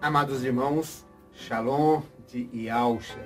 Amados irmãos, Shalom de Yahusha.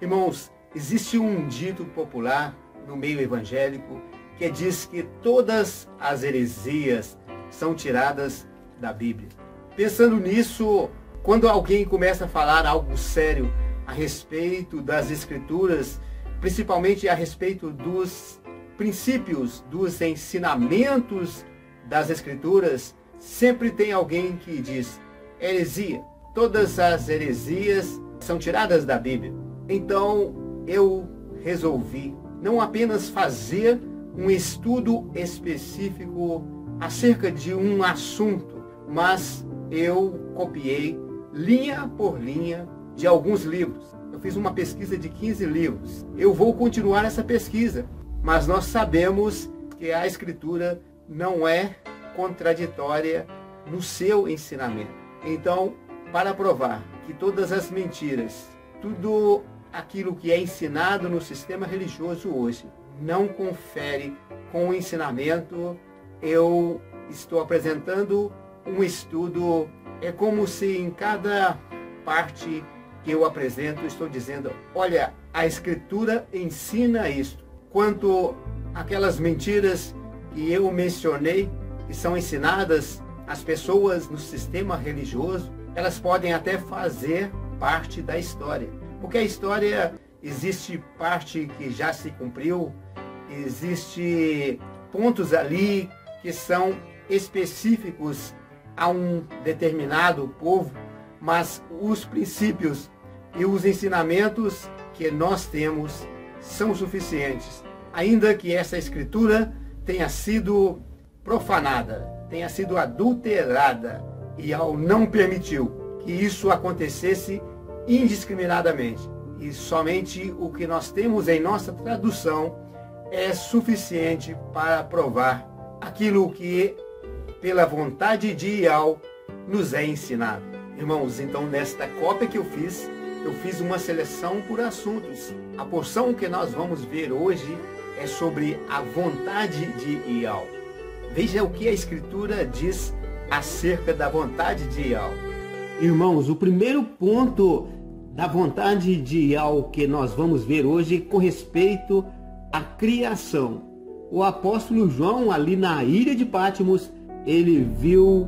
Irmãos, existe um dito popular no meio evangélico que diz que todas as heresias são tiradas da Bíblia. Pensando nisso, quando alguém começa a falar algo sério a respeito das Escrituras, principalmente a respeito dos princípios, dos ensinamentos das Escrituras, sempre tem alguém que diz: heresia. Todas as heresias são tiradas da Bíblia. Então eu resolvi não apenas fazer um estudo específico acerca de um assunto, mas eu copiei linha por linha de alguns livros. Eu fiz uma pesquisa de 15 livros. Eu vou continuar essa pesquisa, mas nós sabemos que a Escritura não é contraditória no seu ensinamento. Então, para provar que todas as mentiras, tudo aquilo que é ensinado no sistema religioso hoje, não confere com o ensinamento, eu estou apresentando um estudo. É como se em cada parte que eu apresento, estou dizendo: olha, a Escritura ensina isto. Quanto aquelas mentiras que eu mencionei, que são ensinadas às pessoas no sistema religioso, elas podem até fazer parte da história. Porque a história, existe parte que já se cumpriu, existe pontos ali que são específicos a um determinado povo, mas os princípios e os ensinamentos que nós temos são suficientes. Ainda que essa Escritura tenha sido profanada, tenha sido adulterada, e ao não permitiu que isso acontecesse indiscriminadamente. E somente o que nós temos em nossa tradução é suficiente para provar aquilo que, pela vontade de Yahweh, nos é ensinado. Irmãos, então nesta cópia que eu fiz uma seleção por assuntos. A porção que nós vamos ver hoje é sobre a vontade de Yahweh. Veja o que a Escritura diz acerca da vontade de Yahweh. Irmãos, o primeiro ponto da vontade de Yahweh que nós vamos ver hoje com respeito à criação. O apóstolo João, ali na ilha de Patmos, ele viu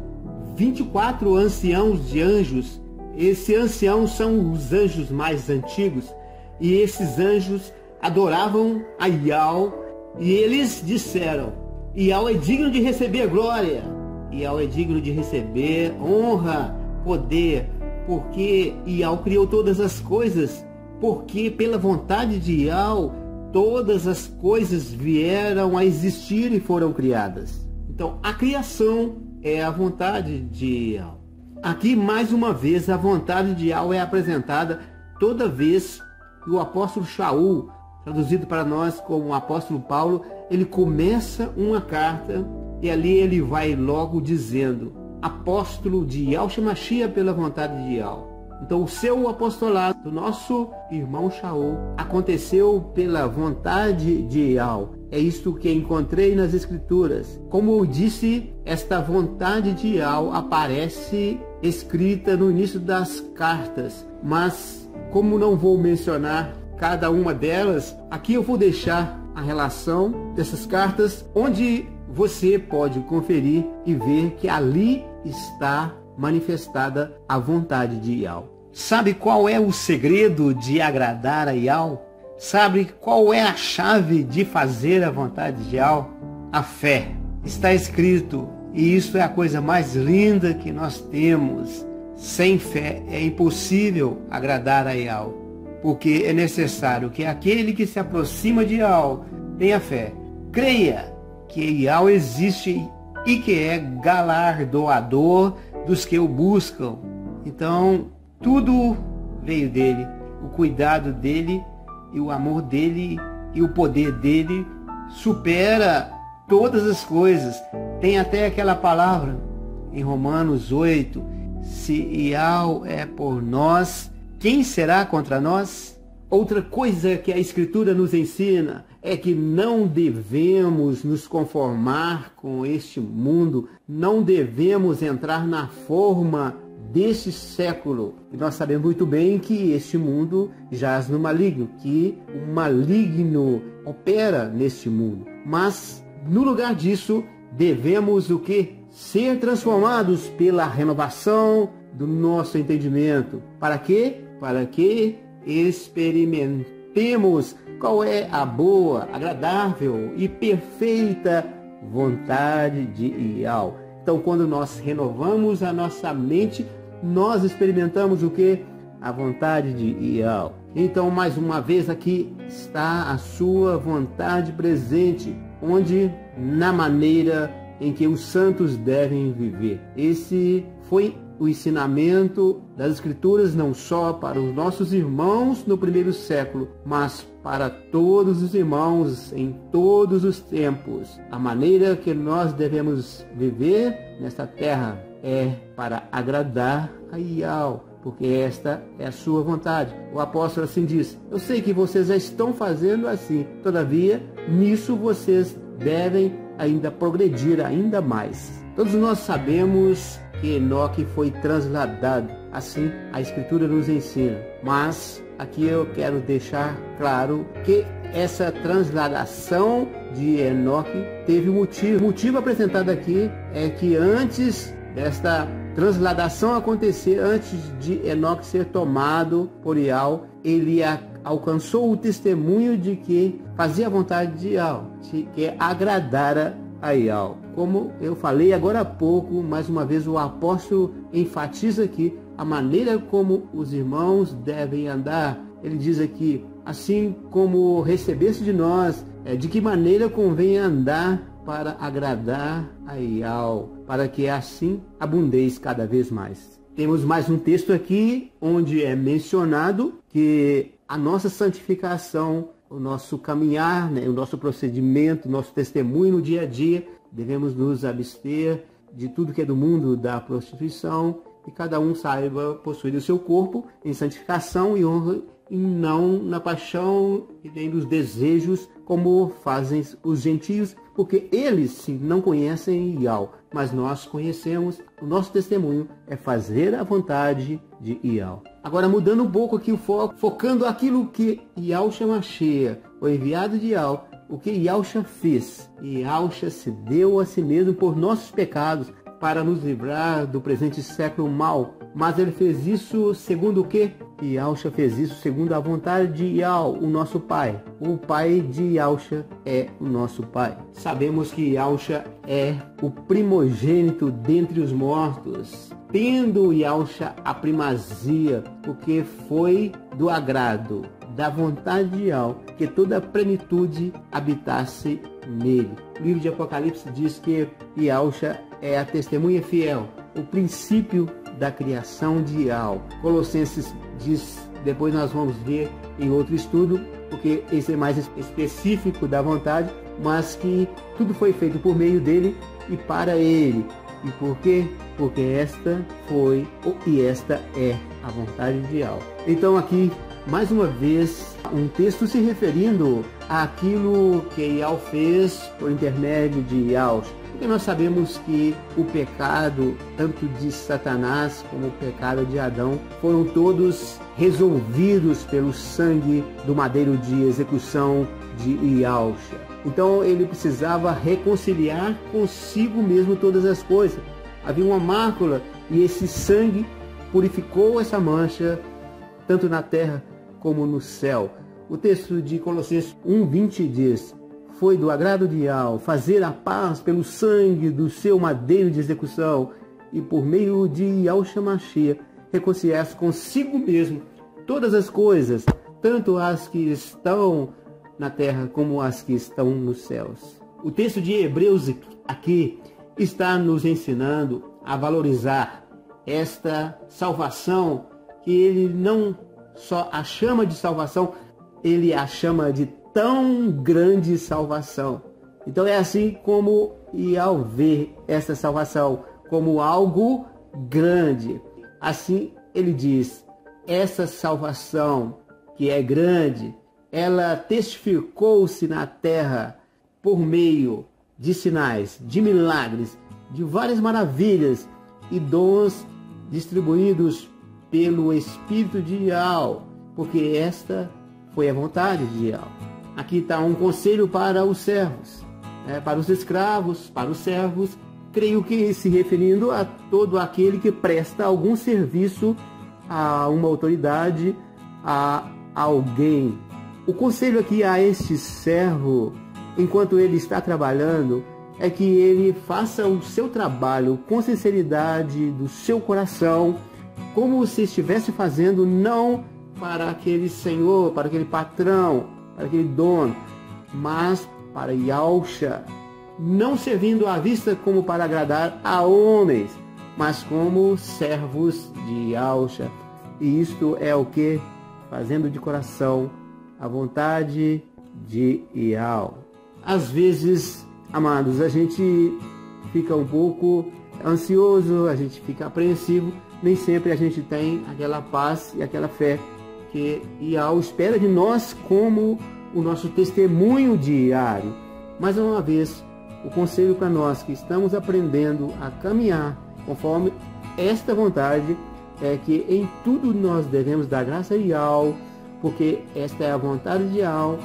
24 anciãos de anjos. Esses anciãos são os anjos mais antigos, e esses anjos adoravam a Yahweh, e eles disseram: Yahweh é digno de receber glória, Yahweh é digno de receber honra, poder, porque Yahweh criou todas as coisas, porque pela vontade de Yahweh todas as coisas vieram a existir e foram criadas. Então a criação é a vontade de Yahweh. Aqui mais uma vez a vontade de Yahweh é apresentada toda vez que o apóstolo Shaul, traduzido para nós como o apóstolo Paulo, ele começa uma carta e ali ele vai logo dizendo: apóstolo de Yahshua Mashiach pela vontade de Yahweh. Então o seu apostolado do nosso irmão Shaul aconteceu pela vontade de Yahweh. É isto que encontrei nas Escrituras. Como eu disse, esta vontade de Yahweh aparece escrita no início das cartas, mas como não vou mencionar cada uma delas, aqui eu vou deixar a relação dessas cartas, onde você pode conferir e ver que ali está manifestada a vontade de Yahweh. Sabe qual é o segredo de agradar a Yahweh? Sabe qual é a chave de fazer a vontade de Yahweh? A fé. Está escrito, e isso é a coisa mais linda que nós temos. Sem fé é impossível agradar a Yahweh, porque é necessário que aquele que se aproxima de Yahweh tenha fé, creia que Yahweh existe e que é galardoador dos que o buscam. Então, tudo veio dele, o cuidado dele e o amor dele e o poder dele supera todas as coisas. Tem até aquela palavra em Romanos 8, se Yahweh é por nós, quem será contra nós? Outra coisa que a Escritura nos ensina é que não devemos nos conformar com este mundo, não devemos entrar na forma deste século. E nós sabemos muito bem que este mundo jaz no maligno, que o maligno opera neste mundo. Mas, no lugar disso, devemos o quê? Ser transformados pela renovação do nosso entendimento. Para quê? Para que experimentemos qual é a boa, agradável e perfeita vontade de Yahweh. Então, quando nós renovamos a nossa mente, nós experimentamos o que? A vontade de Yahweh. Então, mais uma vez, aqui está a sua vontade presente, onde na maneira em que os santos devem viver. Esse foi o ensinamento das Escrituras, não só para os nossos irmãos no primeiro século, mas para todos os irmãos em todos os tempos. A maneira que nós devemos viver nesta terra é para agradar a Yahweh, porque esta é a sua vontade. O apóstolo assim diz: eu sei que vocês já estão fazendo assim, todavia nisso vocês devem ainda progredir ainda mais. Todos nós sabemos que Enoque foi transladado, assim a Escritura nos ensina. Mas aqui eu quero deixar claro que essa transladação de Enoque teve um motivo. O motivo apresentado aqui é que antes desta transladação acontecer, antes de Enoque ser tomado por Yahweh, ele alcançou o testemunho de que fazia a vontade de Yahweh, de que agradara a Yahweh. Como eu falei agora há pouco, mais uma vez o apóstolo enfatiza aqui a maneira como os irmãos devem andar. Ele diz aqui: assim como recebeste de nós, de que maneira convém andar para agradar a Yahweh, para que assim abundeis cada vez mais. Temos mais um texto aqui onde é mencionado que a nossa santificação, o nosso caminhar, o nosso procedimento, o nosso testemunho no dia a dia, devemos nos abster de tudo que é do mundo da prostituição, e cada um saiba possuir o seu corpo em santificação e honra, e não na paixão e nem nos desejos, como fazem os gentios, porque eles sim não conhecem Yahweh, mas nós conhecemos. O nosso testemunho é fazer a vontade de Yahweh. Agora, mudando um pouco aqui o foco, focando aquilo que Yahushua Mashiach, o enviado de Yahweh, o que Yahushua fez. Yahushua se deu a si mesmo por nossos pecados, para nos livrar do presente século mal. Mas ele fez isso segundo o quê? Yahushua fez isso segundo a vontade de Yahweh, o nosso Pai. O Pai de Yahushua é o nosso Pai. Sabemos que Yahushua é o primogênito dentre os mortos, tendo Yahushua a primazia, porque foi do agrado, da vontade de Yahweh, que toda a plenitude habitasse nele. O livro de Apocalipse diz que Yahushua é a testemunha fiel, o princípio da criação de Yahweh. Colossenses diz, depois nós vamos ver em outro estudo, porque esse é mais específico da vontade, mas que tudo foi feito por meio dele e para ele. E por quê? Porque esta foi e esta é a vontade de Yahweh. Então aqui, mais uma vez, um texto se referindo àquilo que Yahweh fez por intermédio de Yahushua. Porque nós sabemos que o pecado, tanto de Satanás como o pecado de Adão, foram todos resolvidos pelo sangue do madeiro de execução de Yahushua. Então ele precisava reconciliar consigo mesmo todas as coisas. Havia uma mácula e esse sangue purificou essa mancha, tanto na terra como no céu. O texto de Colossenses 1:20 diz: foi do agrado de Yahweh fazer a paz pelo sangue do seu madeiro de execução, e por meio de Yahushua Mashiach reconciliar-se consigo mesmo todas as coisas, tanto as que estão na terra como as que estão nos céus. O texto de Hebreus aqui está nos ensinando a valorizar esta salvação, que ele não só a chama de salvação, ele a chama de tão grande salvação. Então é assim como, e ao ver essa salvação como algo grande, assim ele diz: essa salvação que é grande, ela testificou-se na terra por meio de sinais, de milagres, de várias maravilhas e dons distribuídos pelo Espírito de Yahweh, porque esta foi a vontade de Yahweh. Aqui está um conselho para os servos, para os escravos, para os servos, creio que se referindo a todo aquele que presta algum serviço a uma autoridade, a alguém. O conselho aqui a este servo, enquanto ele está trabalhando, é que ele faça o seu trabalho com sinceridade do seu coração, como se estivesse fazendo não para aquele senhor, para aquele patrão, para aquele dono, mas para Yahushua, não servindo à vista como para agradar a homens, mas como servos de Yahushua. E isto é o que? Fazendo de coração a vontade de Yahuwah. Às vezes, amados, a gente fica um pouco ansioso, a gente fica apreensivo, nem sempre a gente tem aquela paz e aquela fé que Yahuwah espera de nós como o nosso testemunho diário. Mais uma vez, o conselho para nós que estamos aprendendo a caminhar conforme esta vontade é que em tudo nós devemos dar graça a Yahuwah, porque esta é a vontade de Yahuwah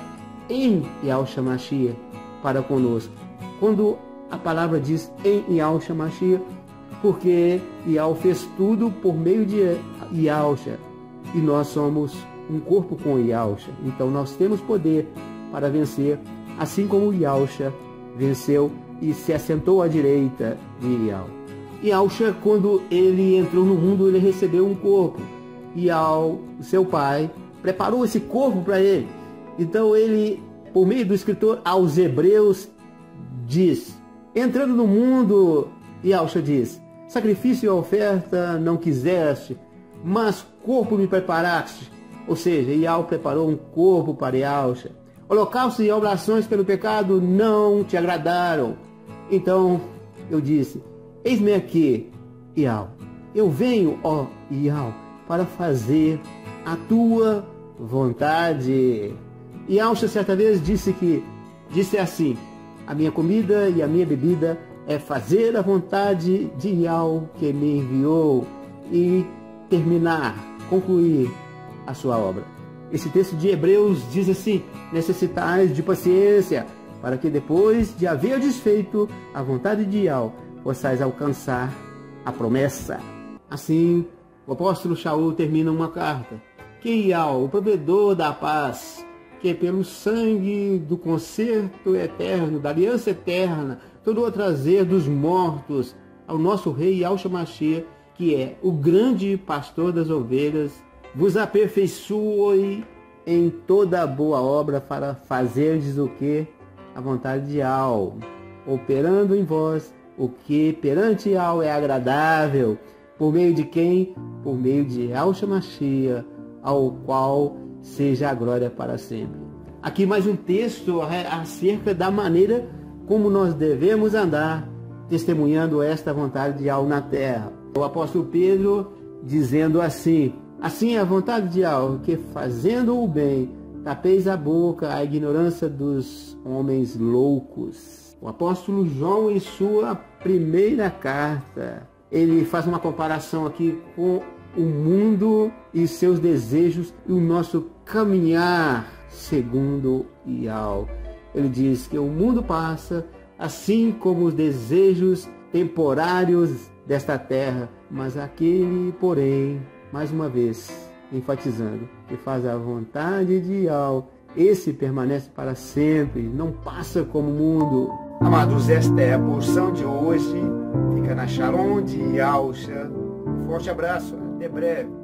em Yahushua Mashiach para conosco. Quando a palavra diz em Yahushua Mashiach, porque Yahuwah fez tudo por meio de Yahushua e nós somos um corpo com Yahushua. Então nós temos poder para vencer, assim como Yahushua venceu e se assentou à direita de Yahuwah. Yahushua, quando ele entrou no mundo, ele recebeu um corpo. Yahuwah, seu pai, preparou esse corpo para ele. Então ele, por meio do escritor aos Hebreus, diz, entrando no mundo, Yahushua diz, sacrifício e oferta não quiseste, mas corpo me preparaste. Ou seja, Yahuwah preparou um corpo para Yahushua. Holocaustos e oblações pelo pecado não te agradaram. Então eu disse, eis-me aqui, Yahuwah. Eu venho, ó Yahuwah, para fazer a tua vontade. Yahushua certa vez disse assim, a minha comida e a minha bebida é fazer a vontade de Yahuwah que me enviou e terminar, concluir a sua obra. Esse texto de Hebreus diz assim, necessitais de paciência, para que depois de haver desfeito a vontade de Yahuwah, possais alcançar a promessa. Assim, o apóstolo Shaul termina uma carta, que Yahuwah, o provedor da paz, que pelo sangue do concerto eterno, da aliança eterna, tornou a trazer dos mortos ao nosso rei Yahushua Mashiach, que é o grande pastor das ovelhas, vos aperfeiçoe em toda boa obra para fazerdes o que? A vontade de Yahuwah, operando em vós o que perante Yahuwah é agradável, por meio de quem? Por meio de Yahushua Mashiach, ao qual seja a glória para sempre. Aqui mais um texto acerca da maneira como nós devemos andar, testemunhando esta vontade de Yahuwah na terra. O apóstolo Pedro dizendo assim, assim é a vontade de Yahuwah, que fazendo o bem, tapeis a boca à ignorância dos homens loucos. O apóstolo João, em sua primeira carta, ele faz uma comparação aqui com o mundo e seus desejos e o nosso caminhar segundo Yahuwah. Ele diz que o mundo passa, assim como os desejos temporários desta terra, mas aquele, porém, mais uma vez, enfatizando, que faz a vontade de Yahuwah, esse permanece para sempre, não passa como o mundo. Amados, esta é a porção de hoje. Fica na Shalom de Yahushua. Um forte abraço, até breve.